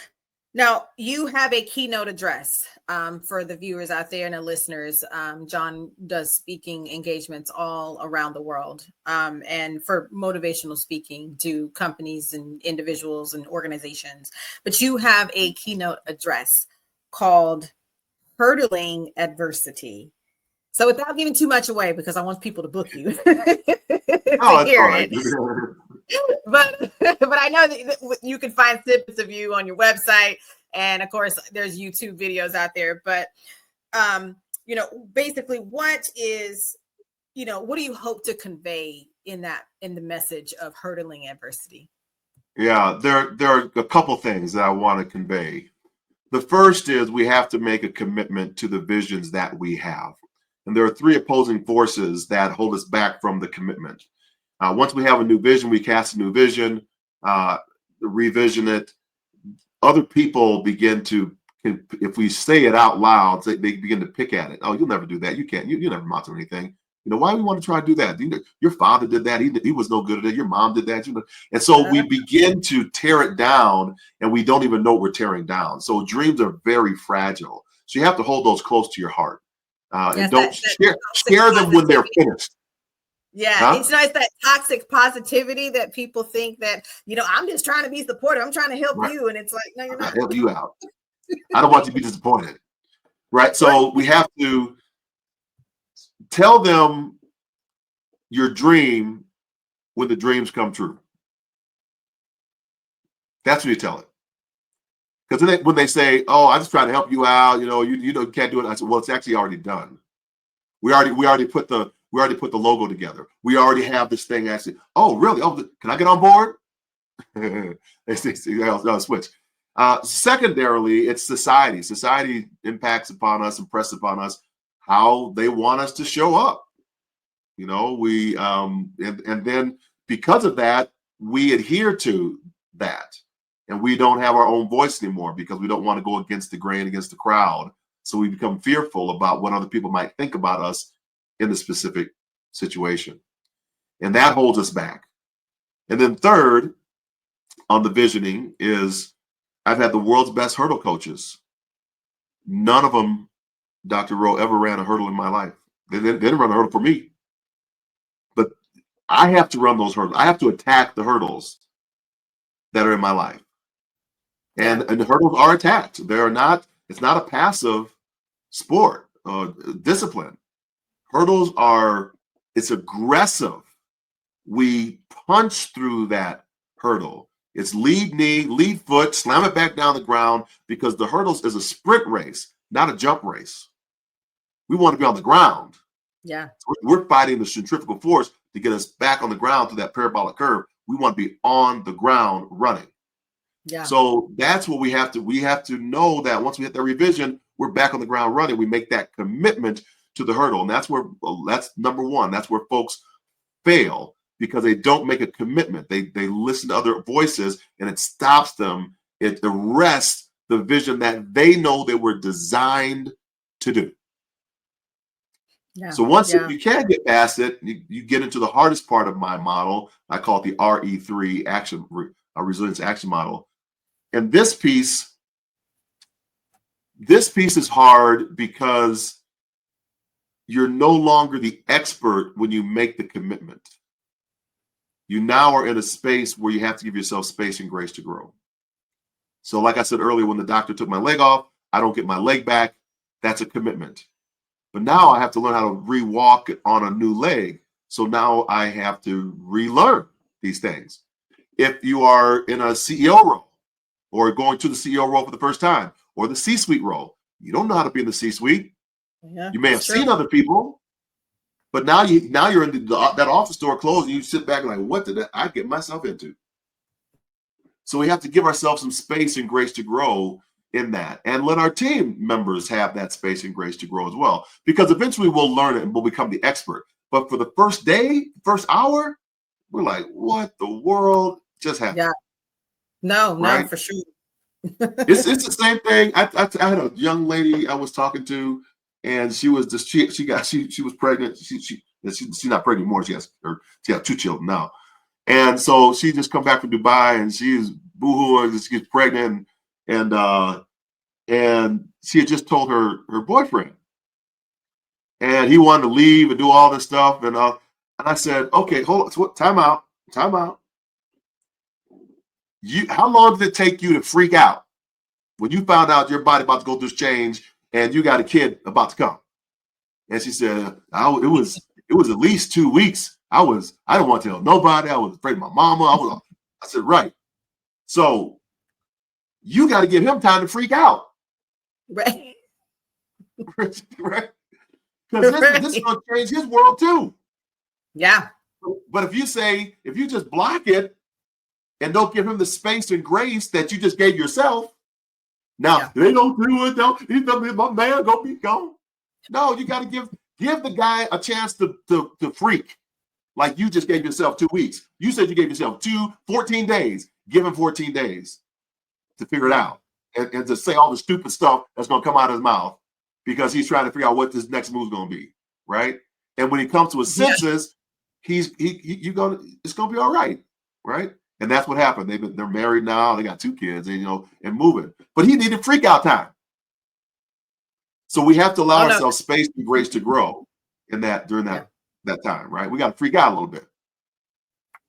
Now, you have a keynote address for the viewers out there and the listeners. John does speaking engagements all around the world, and for motivational speaking to companies and individuals and organizations. But you have a keynote address called Hurdling Adversity. So without giving too much away, because I want people to book you to Oh, that's all hear right. it. but I know that you can find snippets of you on your website, and of course there's YouTube videos out there. But basically, what do you hope to convey in the message of hurdling adversity? Yeah, there are a couple things that I want to convey. The first is we have to make a commitment to the visions that we have. And there are three opposing forces that hold us back from the commitment. Once we have a new vision, we cast a new vision, revision it. Other people begin to, if we say it out loud, they begin to pick at it. Oh, you'll never do that. You can't. You never amount to anything. Why do you want to try to do that? Your father did that. He was no good at it. Your mom did that. And so we begin to tear it down, and we don't even know what we're tearing down. So dreams are very fragile. So you have to hold those close to your heart, and don't share them when they're finished. Yeah, It's nice, that toxic positivity that people think that, I'm just trying to be supportive. I'm trying to help you. And it's like, no, you're not. Help you out. I don't want you to be disappointed. Right. So we have to tell them your dream when the dreams come true. That's when you tell it. Because when they say, "Oh, I just trying to help you out," you can't do it. I said, "Well, it's actually already done. We already put the logo together. We already have this thing actually. Oh, really? Oh, can I get on board?" I'll switch. Secondarily, it's society. Society impacts upon us, impresses upon us how they want us to show up. We and then because of that, we adhere to that, and we don't have our own voice anymore because we don't want to go against the grain, against the crowd. So we become fearful about what other people might think about us in the specific situation, and that holds us back. And then third, on the visioning is I've had the world's best hurdle coaches. None of them, Dr. Rowe, ever ran a hurdle in my life. They didn't run a hurdle for me. But I have to run those hurdles. I have to attack the hurdles that are in my life. And the hurdles are attacked. It's not a passive sport, discipline. Hurdles it's aggressive. we punch through that hurdle. It's lead knee, lead foot, slam it back down the ground, because the hurdles is a sprint race, not a jump race. We want to be on the ground. Yeah. So we're fighting the centrifugal force to get us back on the ground through that parabolic curve. We want to be on the ground running. Yeah. So that's what we have to know, that once we hit the revision, we're back on the ground running. We make that commitment to the hurdle. And that's number one. That's where folks fail, because they don't make a commitment. They listen to other voices, and it stops them. It arrests the vision that they know they were designed to do. Yeah. So once you can get past it, you get into the hardest part of my model. I call it the RE3 action, resilience action model. And this piece is hard because you're no longer the expert when you make the commitment. You now are in a space where you have to give yourself space and grace to grow. So like I said earlier, when the doctor took my leg off, I don't get my leg back. That's a commitment. But now I have to learn how to re-walk on a new leg. So now I have to relearn these things. If you are in a CEO role, or going to the CEO role for the first time, or the C-suite role, you don't know how to be in the C-suite. Yeah, you may have seen other people, but now you're in that office door closed, and you sit back and like, what did I get myself into? So we have to give ourselves some space and grace to grow in that, and let our team members have that space and grace to grow as well, because eventually we'll learn it and we'll become the expert. But for the first day, first hour, we're like, what the world just happened? Yeah. No, right? for sure. it's the same thing. I had a young lady I was talking to, and she was just she was pregnant. She's not pregnant anymore. She has 2 children now, and so she just come back from Dubai, and she's boohooing. She's pregnant, and she had just told her boyfriend, and he wanted to leave and do all this stuff, and I said, okay, hold on, time out. How long did it take you to freak out when you found out your body about to go through this change and you got a kid about to come? And she said, it was at least 2 weeks. I didn't want to tell nobody. I was afraid of my mama. I said, right. So you got to give him time to freak out. Right. Right. Because this is going to change his world too. Yeah. But if you just block it and don't give him the space and grace that you just gave yourself, now they don't do it. My man gonna be gone. No, you got to give the guy a chance to freak, like you just gave yourself 2 weeks. You said you gave yourself 14 days. Give him 14 days to figure it out, and to say all the stupid stuff that's gonna come out of his mouth, because he's trying to figure out what this next move is gonna be, right? And when he comes to his senses, it's gonna be all right, right? And that's what happened. They're married now. They got 2 kids, and moving. But he needed freak out time. So we have to allow ourselves space and grace to grow during that time, right? We got to freak out a little bit.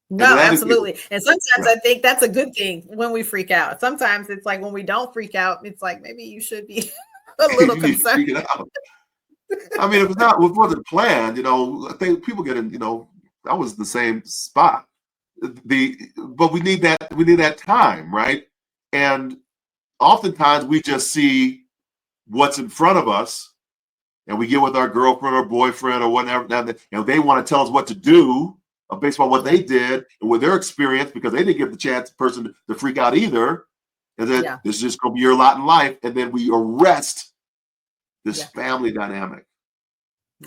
No, absolutely. And sometimes I think that's a good thing when we freak out. Sometimes it's like when we don't freak out, it's like maybe you should be a little concerned. Freak it out. I mean, if it wasn't planned, I think people get in, I was in the same spot. But we need that time, right? And oftentimes we just see what's in front of us, and we get with our girlfriend or boyfriend or whatever, and they want to tell us what to do based on what they did and with their experience, because they didn't give the person to freak out either. And then this is just going to be your lot in life, and then we arrest this family dynamic,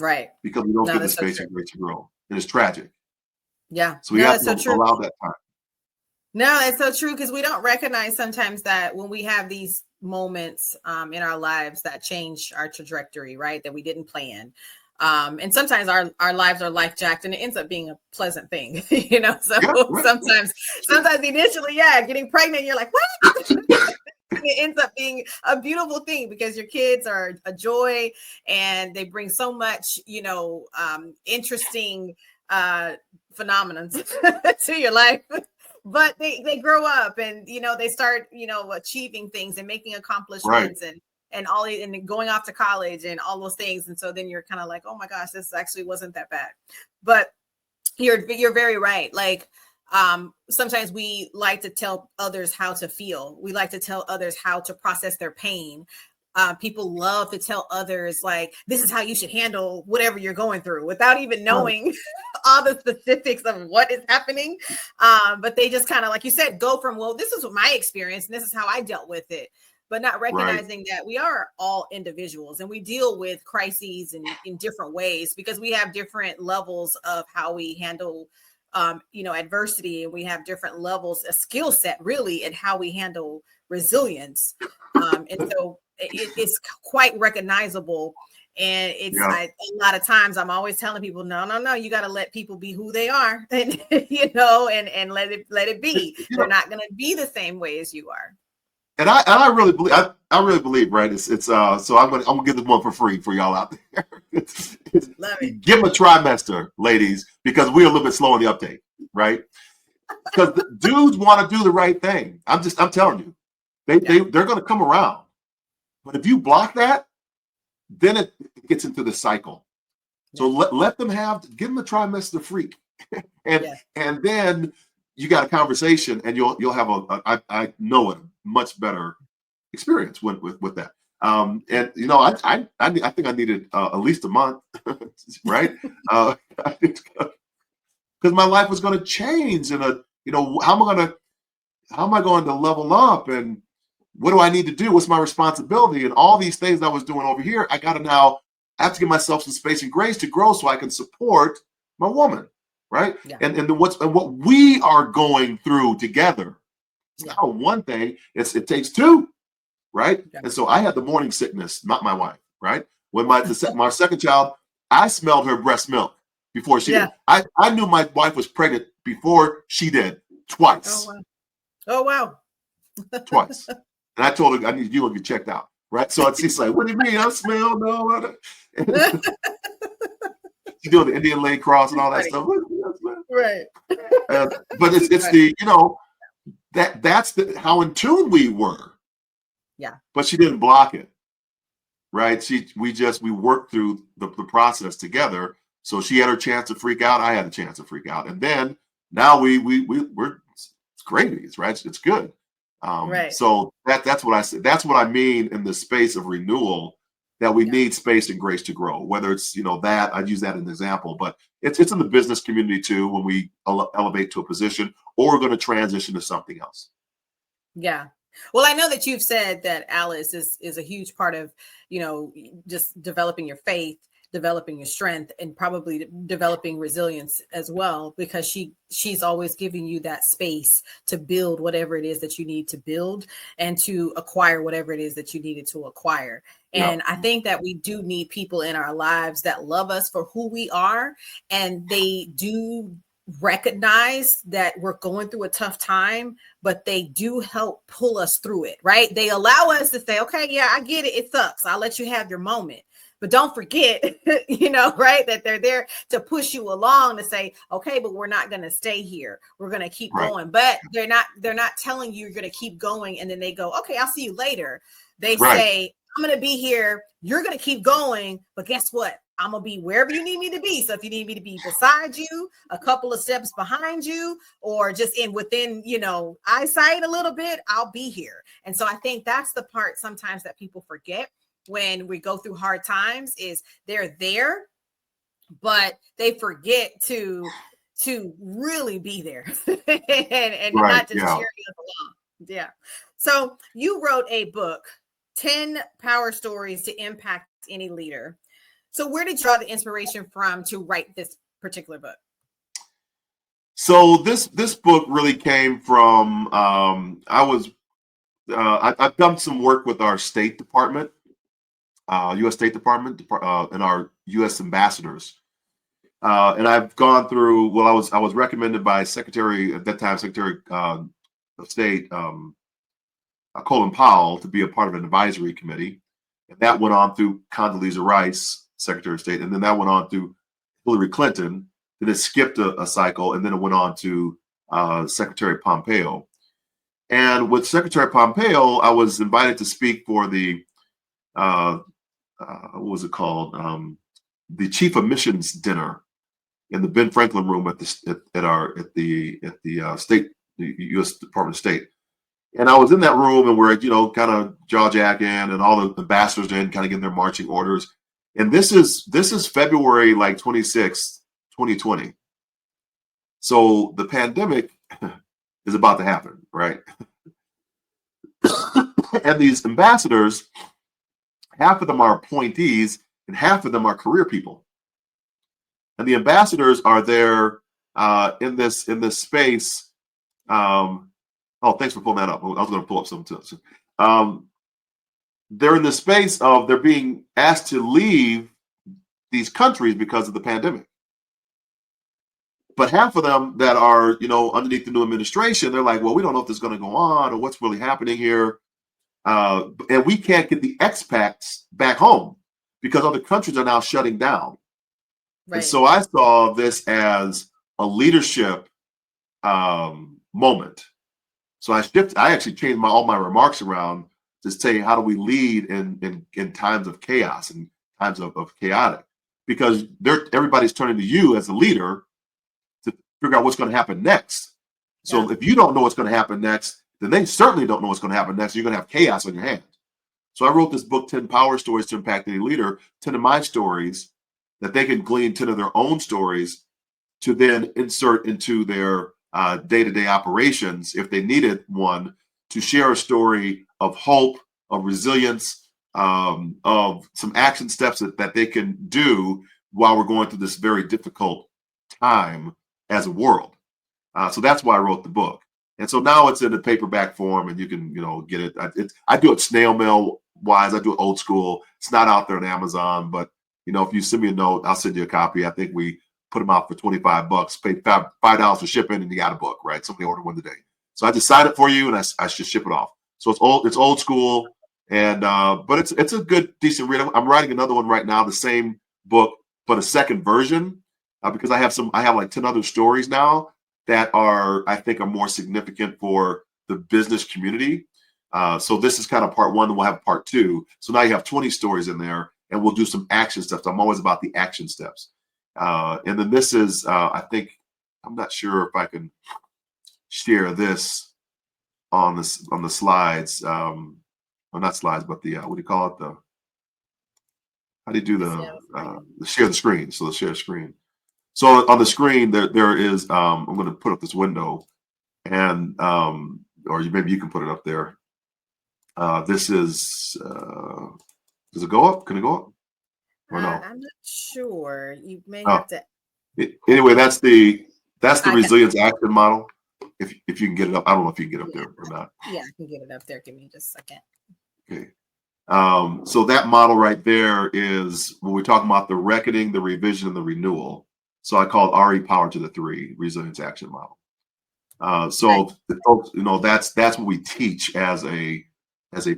right? Because we don't get the space and grace to grow, and it's tragic. Yeah, so we have to allow that time. No, it's so true, because we don't recognize sometimes that when we have these moments in our lives that change our trajectory, right, that we didn't plan. And sometimes our lives are life jacked, and it ends up being a pleasant thing, sometimes initially, getting pregnant, you're like, what? It ends up being a beautiful thing, because your kids are a joy, and they bring so much, interesting phenomena to your life. But they grow up, and they start achieving things and making accomplishments, and all, and going off to college and all those things. And so then you're kind of like, oh my gosh, this actually wasn't that bad. But You're very right. Like, sometimes we like to tell others how to feel. We like to tell others how to process their pain. People love to tell others, like, this is how you should handle whatever you're going through, without even knowing all the specifics of what is happening. But they just kind of, like you said, go from, well, this is what my experience and this is how I dealt with it, but not recognizing that we are all individuals and we deal with crises in different ways, because we have different levels of how we handle adversity, and we have different levels, a skill set really, in how we handle resilience. And so it's quite recognizable. And a lot of times I'm always telling people, no, you got to let people be who they are, and and let it be. They're not going to be the same way as you are. And I really believe, I really believe, right? It's so I'm gonna give this one for free for y'all out there. Give them a trimester, ladies, because we're a little bit slow in the uptake, right? Because the dudes want to do the right thing. I'm telling you, they're gonna come around. But if you block that, then it gets into the cycle. So let them give them a trimester freak, and then you got a conversation, and you'll have I know a much better experience with that. And I think I needed at least a month, right? Because my life was going to change, and how am I going to level up, and what do I need to do? What's my responsibility? And all these things I was doing over here, I have to give myself some space and grace to grow so I can support my woman, right? Yeah. And what we are going through together. It's not one thing. It takes two, right? Yeah. And so I had the morning sickness, not my wife, right? When my second child, I smelled her breast milk before she did. I knew my wife was pregnant before she did, twice. Oh wow. Twice. And I told her, I need you to get checked out, right? So she's like, what do you mean? I smell? No. She's doing the Indian leg cross and all that stuff. Right. But it's that's how in tune we were. Yeah. But she didn't block it, right? We worked through the process together. So she had her chance to freak out. I had a chance to freak out. And then now we're it's gravy, right? It's good. Right. So that's what I said. That's what I mean in the space of renewal, that we need space and grace to grow. Whether it's that, I'd use that as an example, but it's in the business community too, when we elevate to a position or we're going to transition to something else. Yeah. Well, I know that you've said that Alice is a huge part of just developing your faith, developing your strength, and probably developing resilience as well, because she's always giving you that space to build whatever it is that you need to build and to acquire whatever it is that you needed to acquire. And I think that we do need people in our lives that love us for who we are, and they do recognize that we're going through a tough time, but they do help pull us through it, right? They allow us to say, okay, yeah, I get it. It sucks. I'll let you have your moment. But don't forget, right, that they're there to push you along, to say, okay, but we're not going to stay here. We're going to keep going. But they're not telling you you're going to keep going. And then they go, okay, I'll see you later. They say, I'm going to be here. You're going to keep going. But guess what? I'm going to be wherever you need me to be. So if you need me to be beside you, a couple of steps behind you, or just within, eyesight a little bit, I'll be here. And so I think that's the part sometimes that people forget when we go through hard times, is they're there, but they forget to really be there and not just cheering us along. Yeah. So you wrote a book, 10 Power Stories to Impact Any Leader. So where did you draw the inspiration from to write this particular book? So this book really came from, I've done some work with our State Department, U.S. State Department, and our U.S. ambassadors. And I've gone through, well, I was recommended by Secretary of State, Colin Powell, to be a part of an advisory committee. And that went on through Condoleezza Rice, Secretary of State. And then that went on through Hillary Clinton. Then it skipped a cycle, and then it went on to Secretary Pompeo. And with Secretary Pompeo, I was invited to speak for the what was it called? The Chief of Missions dinner in the Ben Franklin room at the state, the U.S. Department of State. And I was in that room, and we're, kind of jaw jacking, and all the ambassadors in kind of getting their marching orders. And this is February like 26th, 2020. So the pandemic is about to happen, right? And these ambassadors, half of them are appointees and half of them are career people. And the ambassadors are there in this space. Oh, thanks for pulling that up. I was going to pull up something too. They're in the space of they're being asked to leave these countries because of the pandemic. But half of them that are, underneath the new administration, they're like, well, we don't know if this is going to go on or what's really happening here. And we can't get the expats back home because other countries are now shutting down. Right. And so I saw this as a leadership moment. So I actually changed all my remarks around to say, how do we lead in times of chaos and times of chaotic? Because everybody's turning to you as a leader to figure out what's going to happen next. So if you don't know what's going to happen next, then they certainly don't know what's going to happen next. You're going to have chaos on your hands. So I wrote this book, 10 Power Stories to Impact Any Leader, 10 of my stories that they can glean 10 of their own stories to then insert into their day-to-day operations if they needed one, to share a story of hope, of resilience, of some action steps that they can do while we're going through this very difficult time as a world. So that's why I wrote the book. And so now it's in a paperback form, and you can, get it. I do it snail mail wise. I do it old school. It's not out there on Amazon, but if you send me a note, I'll send you a copy. I think we put them out for $25, pay $5 for shipping, and you got a book, right? Somebody ordered one today. So I just sign it for you, and I just ship it off. So it's old school, and but it's a good, decent read. I'm writing another one right now, the same book, but a second version, because I have like 10 other stories now that I think are more significant for the business community. So this is kind of part one, and we'll have part two. So now you have 20 stories in there, and we'll do some action steps. I'm always about the action steps. And then this is, I think, I'm not sure if I can share this on the slides. Well, not slides, but the what do you call it? How do you do the share the screen? So the share screen. So on the screen there is I'm going to put up this window, and or maybe you can put it up there. This is does it go up? Can it go up? Or no? I'm not sure. You may have to. Anyway, that's the resilience action model. If you can get it up, I don't know if you can get up there or not. Yeah, I can get it up there. Give me just a second. Okay. So that model right there is when we're talking about the reckoning, the revision, and the renewal. So I call it RE power to the 3 resilience action model. So the folks, that's what we teach as a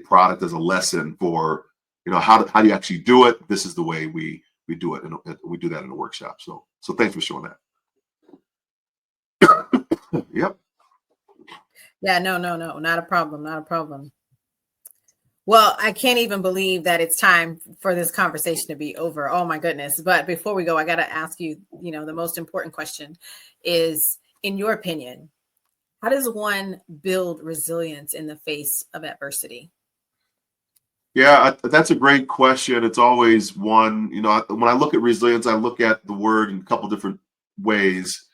product, as a lesson for how do you actually do it. This is the way we do it, and we do that in a workshop. So thanks for showing that. Yep. Yeah, no, not a problem. Well, I can't even believe that it's time for this conversation to be over. Oh my goodness. But before we go, I got to ask you, the most important question is, in your opinion, how does one build resilience in the face of adversity? Yeah, that's a great question. It's always one, when I look at resilience, I look at the word in a couple different ways.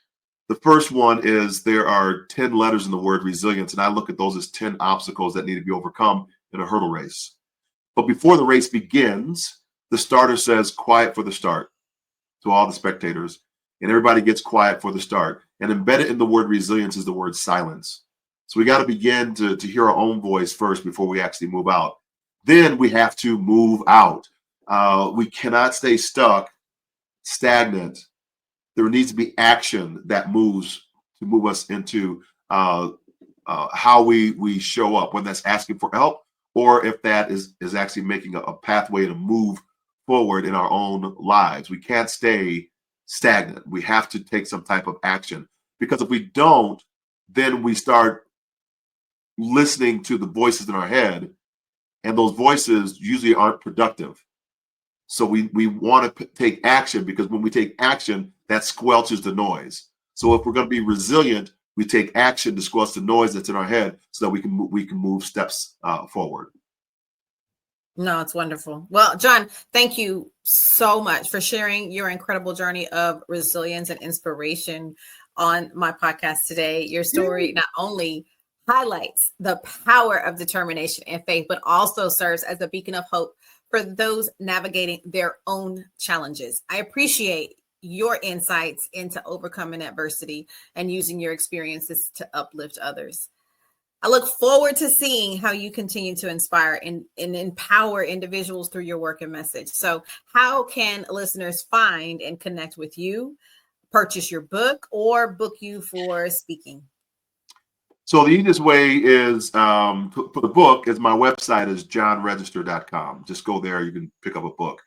The first one is there are 10 letters in the word resilience, and I look at those as 10 obstacles that need to be overcome in a hurdle race. But before the race begins, the starter says quiet for the start to all the spectators, and everybody gets quiet for the start. And embedded in the word resilience is the word silence. So we got to begin to hear our own voice first before we actually move out. Then we have to move out. We cannot stay stuck, stagnant. There needs to be action that moves to move us into how we show up, whether that's asking for help or if that is actually making a pathway to move forward in our own lives. We can't stay stagnant. We have to take some type of action, because if we don't, then we start listening to the voices in our head, and those voices usually aren't productive. So we want to take action, because when we take action, that squelches the noise. So if we're going to be resilient, we take action to squelch the noise that's in our head, so that we can move steps forward. No, it's wonderful. Well, John, thank you so much for sharing your incredible journey of resilience and inspiration on my podcast today. Your story not only highlights the power of determination and faith, but also serves as a beacon of hope for those navigating their own challenges. I appreciate your insights into overcoming adversity and using your experiences to uplift others. I look forward to seeing how you continue to inspire and empower individuals through your work and message. So, how can listeners find and connect with you, purchase your book, or book you for speaking? So the easiest way is, for the book, is my website is johnregister.com. Just go there, you can pick up a book.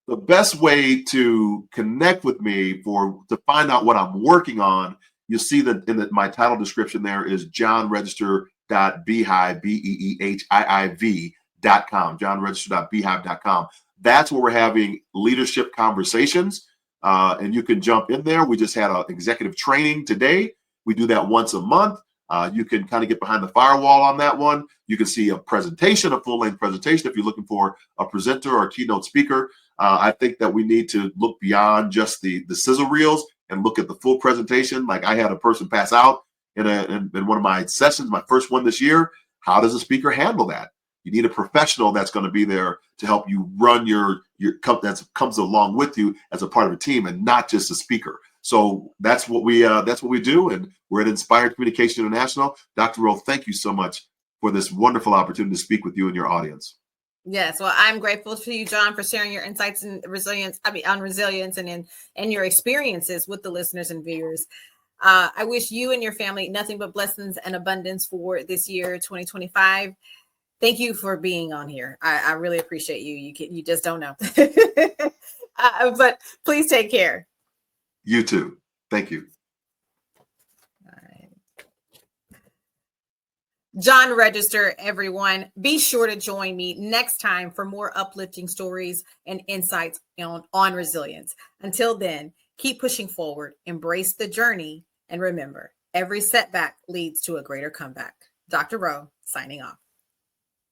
The best way to connect with me to find out what I'm working on, you'll see that my title description there is johnregister.beehive, BEEHIIV.com, johnregister.beehive.com. That's where we're having leadership conversations, and you can jump in there. We just had an executive training today. We do that once a month. You can kind of get behind the firewall on that one. You can see a presentation, a full-length presentation, if you're looking for a presenter or a keynote speaker. I think that we need to look beyond just the sizzle reels and look at the full presentation. Like, I had a person pass out in one of my sessions, my first one this year. How does a speaker handle that? You need a professional that's going to be there to help you run that comes along with you as a part of a team, and not just a speaker. So that's what we do, and we're at Inspired Communication International. Dr. Rowe, thank you so much for this wonderful opportunity to speak with you and your audience. Yes, well, I'm grateful to you, John, for sharing your insights on resilience and your experiences with the listeners and viewers. I wish you and your family nothing but blessings and abundance for this year, 2025. Thank you for being on here. I really appreciate you. You just don't know. But please take care. You too. Thank you. All right. John Register, everyone. Be sure to join me next time for more uplifting stories and insights on resilience. Until then, keep pushing forward, embrace the journey, and remember, every setback leads to a greater comeback. Dr. Rowe, signing off.